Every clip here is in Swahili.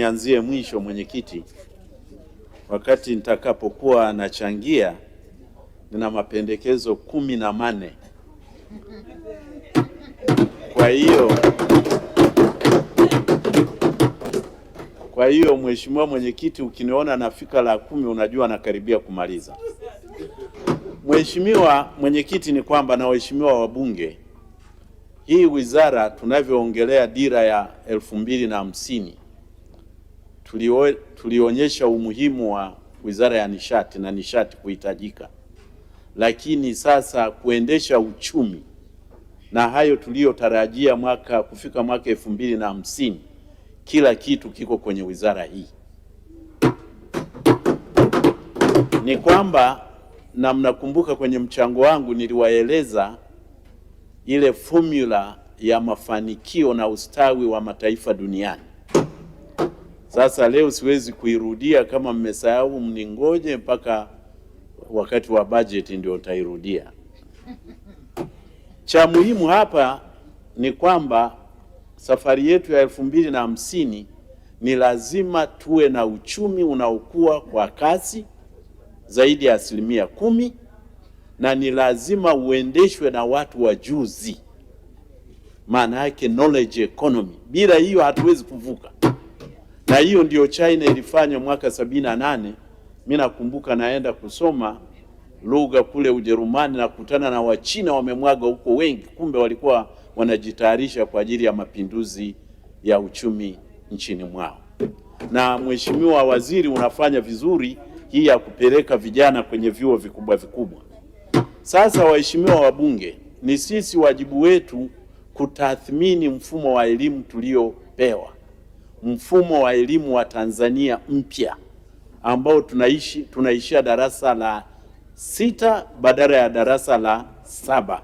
Nianzie mwisho, mwenyekiti. Wakati nitakapokuwa nachangia, nina mapendekezo 14. Kwa hiyo Mheshimiwa Mwenyekiti, ukiniona nafika la 10 unajua nakaribia kumaliza. Mheshimiwa Mwenyekiti, ni kwamba na waheshimiwa wabunge, hii wizara tunavyoongelea dira ya 2050 tulionyesha umuhimu wa Wizara ya Nishati na nishati kuhitajika, lakini sasa kuendesha uchumi na hayo tuliyotarajia kufika mwaka 2050, kila kitu kiko kwenye wizara hii. Ni kwamba, na mnakumbuka kwenye mchango wangu niliwaeleza ile formula ya mafanikio na ustawi wa mataifa duniani. Sasa leo siwezi kuirudia, kama mmesahau mningoje mpaka wakati wa bajeti ndio utairudia. Cha muhimu hapa ni kwamba safari yetu ya 2050 ni lazima tuwe na uchumi unaokua kwa kasi zaidi ya 10%, na ni lazima uendeshwe na watu wajuzi, maana yake knowledge economy. Bila hiyo hatuwezi kuvuka. Na hiyo ndio China ilifanya mwaka 78. Mimi nakumbuka naenda kusoma lugha kule Ujerumani na kukutana na Wachina wamemwaga huko wengi, kumbe walikuwa wanajitayarisha kwa ajili ya mapinduzi ya uchumi nchini mwao. Na Mheshimiwa Waziri, unafanya vizuri hii ya kupeleka vijana kwenye vyuo vikubwa vikubwa. Sasa waheshimiwa wabunge, ni sisi wajibu wetu kutathmini mfumo wa elimu tuliopewa, mfumo wa elimu wa Tanzania mpya ambao tunaishia darasa la 6 badala ya darasa la 7.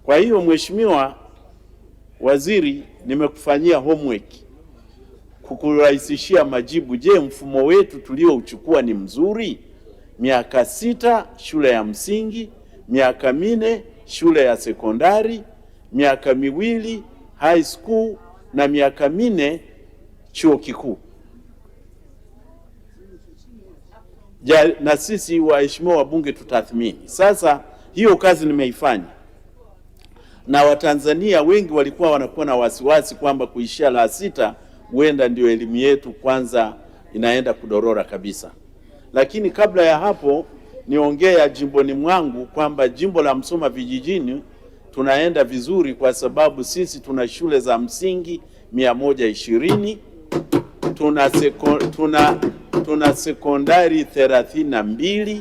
Kwa hiyo Mheshimiwa Waziri, nimekufanyia homework kukurahisishia majibu. Je, mfumo wetu tuliouchukua ni mzuri? Miaka 6 shule ya msingi, miaka 4 shule ya sekondari, miaka 2 high school na miaka 4 chuo kikuu. Na sisi waheshimiwa wabunge tutathmini. Sasa hiyo kazi nimeifanya, na Watanzania wengi walikuwa wanakuwa na wasiwasi kwamba kuishia la 6 huenda ndio elimu yetu kwanza inaenda kudorora kabisa. Lakini kabla ya hapo niongea jimboni mwangu kwamba jimbo la Msoma vijijini tunaenda vizuri, kwa sababu sisi tuna shule za msingi 120, tuna sekondari 32,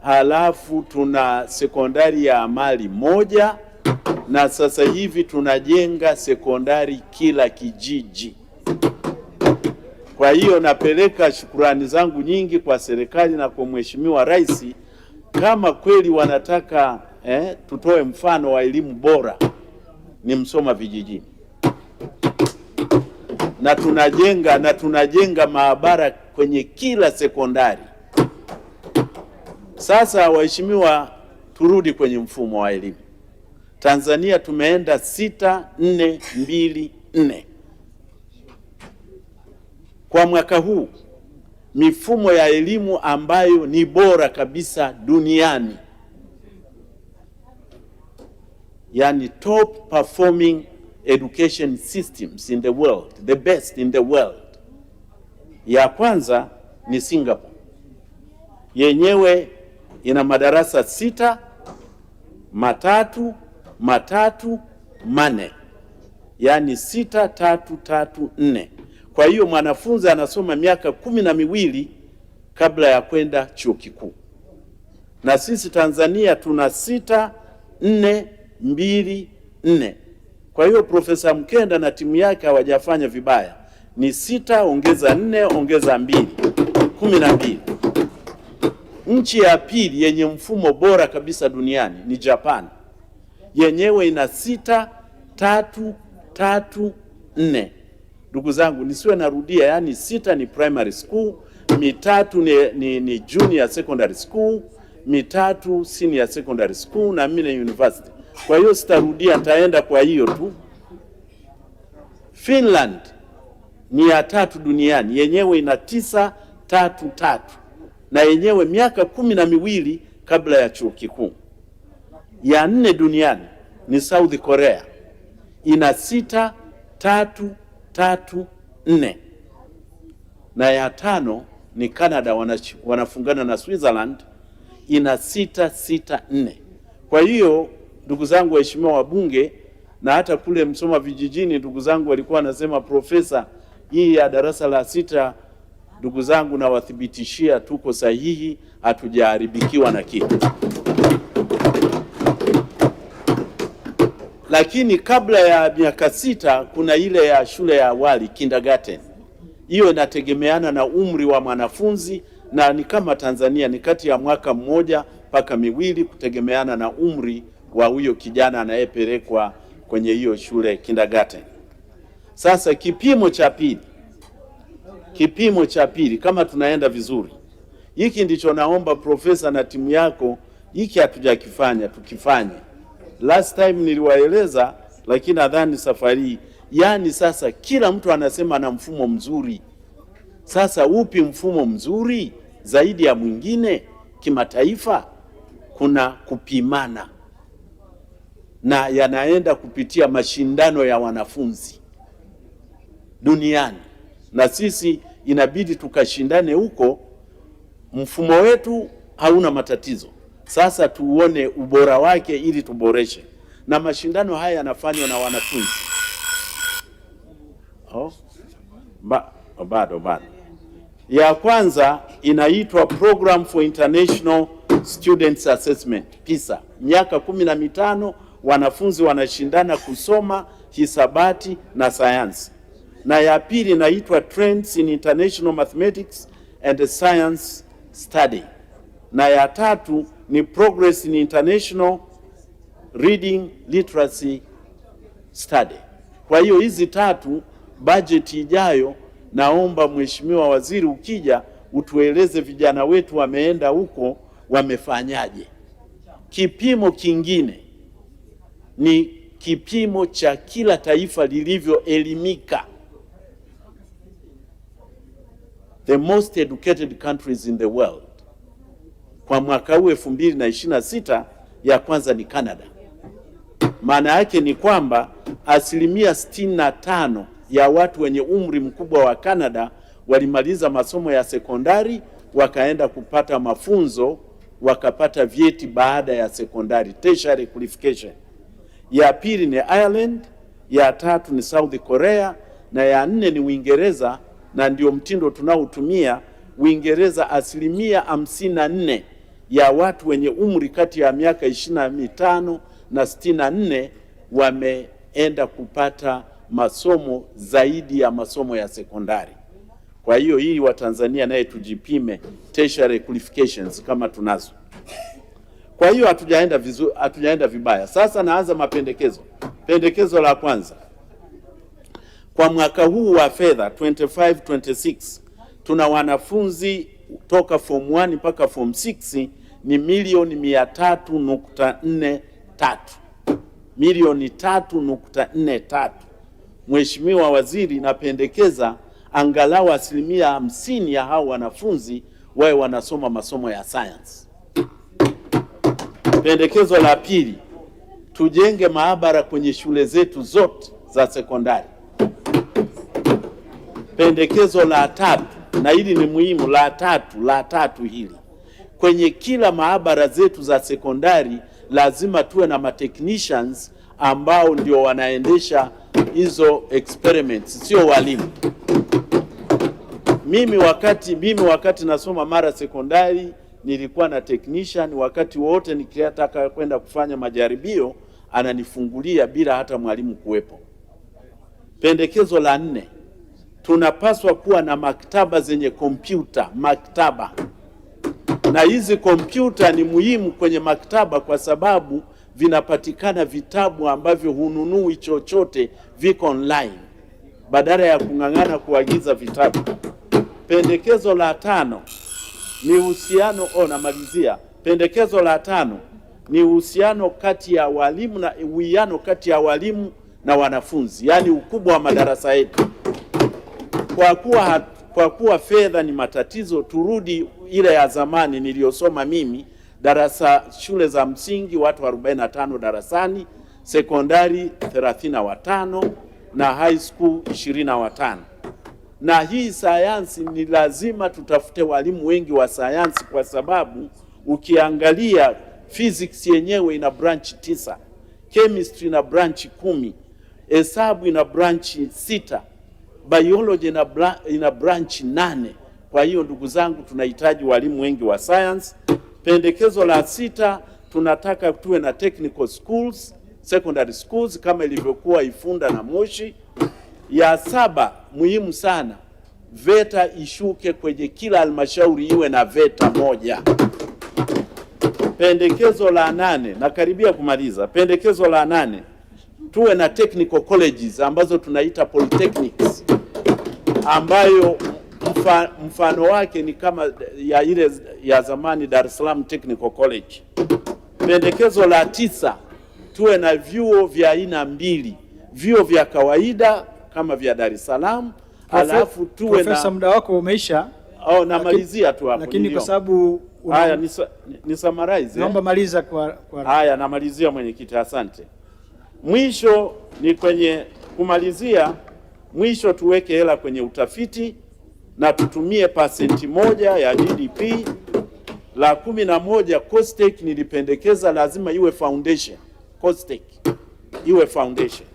halafu tuna sekondari ya amali 1, na sasa hivi tunajenga sekondari kila kijiji. Kwa hiyo napeleka shukrani zangu nyingi kwa serikali na kwa Mheshimiwa Rais, kama kweli wanataka tutoe mfano wa elimu bora ni Msoma vijijini. Na tunajenga maabara kwenye kila sekondari. Sasa waheshimiwa, turudi kwenye mfumo wa elimu. Tanzania tumeenda 6-4-2-4. Kwa mwaka huu mifumo ya elimu ambayo ni bora kabisa duniani, yani top performing education systems in the world, the best in the world. Ya kwanza ni Singapore. Yenyewe ina madarasa 6, 3, 3, 4, yani 6, 3, 3, 4. Kwa hiyo mwanafunzi anasoma miaka 12 kabla ya kwenda chuo kikuu. Na sisi Tanzania tuna 6-4-2-4. Kwa hiyo Profesa Mkenda na timu yake hawajafanya vibaya. Ni 6 ongeza 4 ongeza 2, 12. Nchi ya pili yenye mfumo bora kabisa duniani ni Japan. Yenyewe ina 6-3-3-4. Ndugu zangu, nisiwe narudia, yani 6 ni primary school, 3 ni junior secondary school, 3 senior secondary school na 4 university. Kwa hiyo sitarudia, nitaenda kwa hiyo tu. Finland ni ya 3 duniani, yenyewe ina 933 na yenyewe miaka 12 kabla ya chuo kikuu. Ya 4 duniani ni South Korea, ina 6334 na ya 5 ni Canada, wanafungana na Switzerland, ina 664. Kwa hiyo ndugu zangu waheshimiwa wabunge, na hata kule Msoma vijijini ndugu zangu walikuwa wanasema profesa, hii ya darasa la 6, ndugu zangu na wathibitishia tuko sahihi, hatujaharibikiwa na kitu. Lakini kabla ya miaka 6 kuna ile ya shule ya awali, kindergarten. Hiyo inategemeana na umri wa mwanafunzi, na ni kama Tanzania ni kati ya mwaka 1 mpaka 2 kutegemeana na umri wa huyo kijana anayepelekwa kwenye hiyo shule kindergarten. Sasa kipimo cha pili kama tunaenda vizuri, hiki ndicho naomba profesa na timu yako, hiki hatujakifanya tukifanye. Last time niliwaeleza, lakini nadhani safari, yani sasa kila mtu anasema na mfumo mzuri. Sasa upi mfumo mzuri zaidi ya mwingine kimataifa? Kuna kupimana na yanaenda kupitia mashindano ya wanafunzi duniani, na sisi inabidi tukashindane huko. Mfumo wetu hauna matatizo, sasa tuone ubora wake ili tuboreshe, na mashindano haya yanafanywa na wanafunzi. Bado. Ya kwanza inaitwa Program for International Students Assessment, PISA. Miaka 15 wanafunzi wanashindana kusoma hisabati na sayansi. Na ya pili inaitwa Trends in International Mathematics and Science Study. Na ya tatu ni Progress in International Reading Literacy Study. Kwa hiyo hizi 3, bajeti ijayo naomba Mheshimiwa Waziri ukija utueleze vijana wetu wameenda huko wamefanyaje. Kipimo kingine ni kipimo cha kila taifa lilivyoelimika. The most educated countries in the world. Kwa mwaka huu 2026, ya kwanza ni Canada. Maana yake ni kwamba 65% ya watu wenye umri mkubwa wa Canada walimaliza masomo ya sekondari wakaenda kupata mafunzo, wakapata vyeti baada ya sekondari, tertiary qualification. Ya pili ni Ireland, ya 3 ni South Korea, na ya 4 ni Uingereza, na ndio mtindo tunaotumia. Uingereza 54% ya watu wenye umri kati ya miaka 25 na 64 wameenda kupata masomo zaidi ya masomo ya sekondari. Kwa hiyo hii wa Tanzania naye tujipime tertiary qualifications kama tunazo. Kwa hiyo hatujaenda vizuri, hatujaenda vibaya. Sasa naanza mapendekezo. Pendekezo la kwanza, kwa mwaka huu wa fedha 25-26 tuna wanafunzi toka form 1 mpaka form 6 ni milioni 300.43, milioni 3.43. Mheshimiwa Waziri, napendekeza angalau 50% ya hao wanafunzi wawe wanasoma masomo ya science. Pendekezo la pili, tujenge maabara kwenye shule zetu zote za sekondari. Pendekezo la tatu, na hili ni muhimu, la tatu hili, kwenye kila maabara zetu za sekondari lazima tuwe na technicians ambao ndio wanaendesha hizo experiments, sio walimu. Mimi wakati nasoma Mara sekondari nilikuwa na technician, wakati wote nikitaka kwenda kufanya majaribio ananifungulia bila hata mwalimu kuwepo. Pendekezo la 4, tunapaswa kuwa na maktaba zenye kompyuta, maktaba. Na hizi kompyuta ni muhimu kwenye maktaba kwa sababu vinapatikana vitabu ambavyo hununui chochote, viko online, badala ya kung'ang'ana kuagiza vitabu. Pendekezo la 5 ni uhusiano, namalizia. Pendekezo la 5 ni uhusiano kati ya walimu na uwiano kati ya walimu na wanafunzi, yani ukubwa wa madarasa yetu. kwa kuwa fedha ni matatizo, turudi ile ya zamani niliyosoma mimi, shule za msingi watu 45 darasani, sekondari 35 na high school 25. Na hii sayansi ni lazima tutafute walimu wengi wa sayansi, kwa sababu ukiangalia physics yenyewe ina branch 9, chemistry ina branch 10, hesabu ina branch 6, biology ina branch 8. Kwa hiyo ndugu zangu, tunahitaji walimu wengi wa science. Pendekezo la 6, tunataka tuwe na technical schools, secondary schools kama ilivyokuwa Ifunda na Moshi. Ya 7, muhimu sana, VETA ishuke kwenye kila halmashauri, iwe na VETA moja. Pendekezo la 8, na karibia kumaliza. Pendekezo la 8, tuwe na technical colleges ambazo tunaita polytechnics, ambayo mfano wake ni kama ya ile ya zamani Dar es Salaam Technical College. Pendekezo la 9, tuwe na vyuo vya aina 2, vyuo vya kawaida kama vya Dar es Salaam, alafu tuwe na... Profesa, muda wako umeisha. Namalizia tu hapo. Lakini kwa sababu haya ni summarize. Naomba maliza kwa haya, namalizia mwenyekiti, asante. Mwisho ni kwenye kumalizia, mwisho tuweke hela kwenye utafiti na tutumie % 1 ya GDP. La 11, COSTECH nilipendekeza lazima iwe foundation. COSTECH iwe foundation.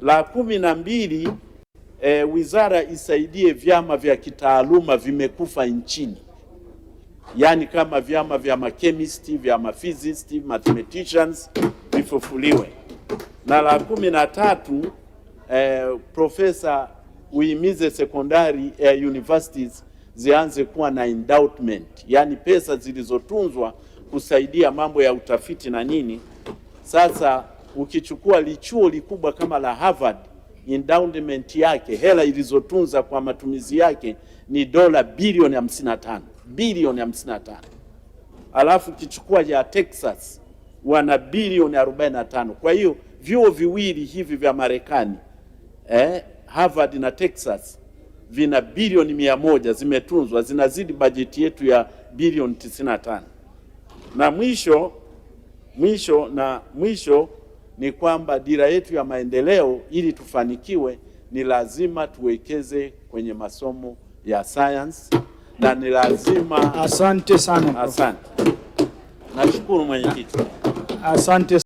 La 12, wizara isaidie vyama vya kitaaluma vimekufa nchini, yaani kama vyama vya machemist, vya maphysicist, mathematicians vifufuliwe. Na la 13, profesa, uimize sekondari universities zianze kuwa na endowment, yaani pesa zilizotunzwa kusaidia mambo ya utafiti na nini. Sasa ukichukua lichuo likubwa kama la Harvard, endowment yake, hela ilizotunza kwa matumizi yake ni dola bilioni 55. Alafu ukichukua ya Texas wana bilioni 45. Kwa hiyo vyuo viwili hivi vya Marekani, Harvard na Texas, vina bilioni 100 zimetunzwa, zinazidi bajeti yetu ya bilioni 95. Na mwisho ni kwamba dira yetu ya maendeleo, ili tufanikiwe, ni lazima tuwekeze kwenye masomo ya science, na ni lazima... Asante sana. Asante. Nashukuru mwenyekiti. Asante.